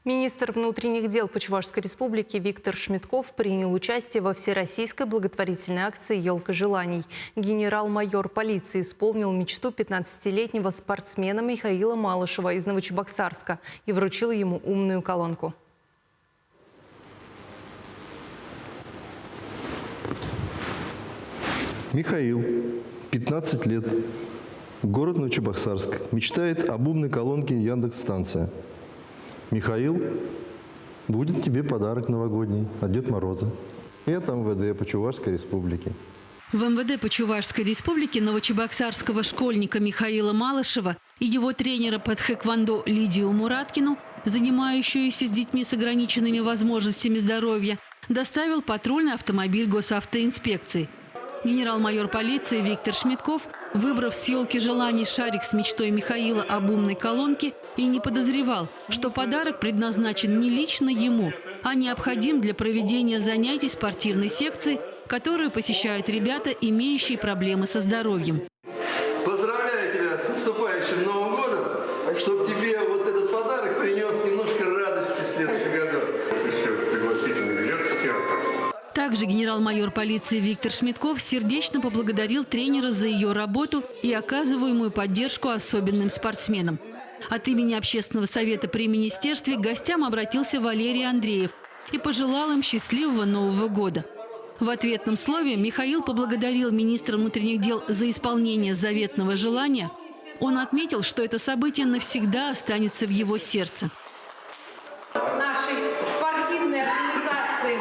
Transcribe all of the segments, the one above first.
Министр внутренних дел по Чувашской республике Виктор Шмитков принял участие во всероссийской благотворительной акции «Елка желаний». Генерал-майор полиции исполнил мечту 15-летнего спортсмена Михаила Малышева из Новочебоксарска и вручил ему умную колонку. Михаил, 15 лет, город Новочебоксарск, мечтает об умной колонке Яндекс.Станция. Михаил, будет тебе подарок новогодний от Деда Мороза и от МВД по Чувашской республике. В МВД по Чувашской республике новочебоксарского школьника Михаила Малышева и его тренера по тхэквондо Лидию Мураткину, занимающуюся с детьми с ограниченными возможностями здоровья, доставил патрульный автомобиль госавтоинспекции. Генерал-майор полиции Виктор Шмитков, выбрав с елки желаний шарик с мечтой Михаила об умной колонке, и не подозревал, что подарок предназначен не лично ему, а необходим для проведения занятий спортивной секции, которую посещают ребята, имеющие проблемы со здоровьем. Поздравляю тебя с наступающим Новым годом, чтобы тебе вот этот подарок принес немножко радости в следующем году. Еще пригласительный билет в театр. Также генерал-майор полиции Виктор Шмитков сердечно поблагодарил тренера за ее работу и оказываемую поддержку особенным спортсменам. От имени Общественного совета при министерстве к гостям обратился Валерий Андреев и пожелал им счастливого Нового года. В ответном слове Михаил поблагодарил министра внутренних дел за исполнение заветного желания. Он отметил, что это событие навсегда останется в его сердце. Нашей спортивной организации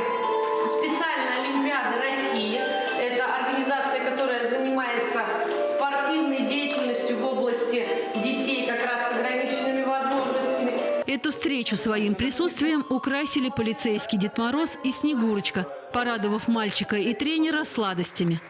«Специальная Олимпиада России». Это организация, которая занимается спортивной деятельностью в области детей как раз с ограниченными возможностями. Эту встречу своим присутствием украсили полицейский Дед Мороз и Снегурочка, порадовав мальчика и тренера сладостями.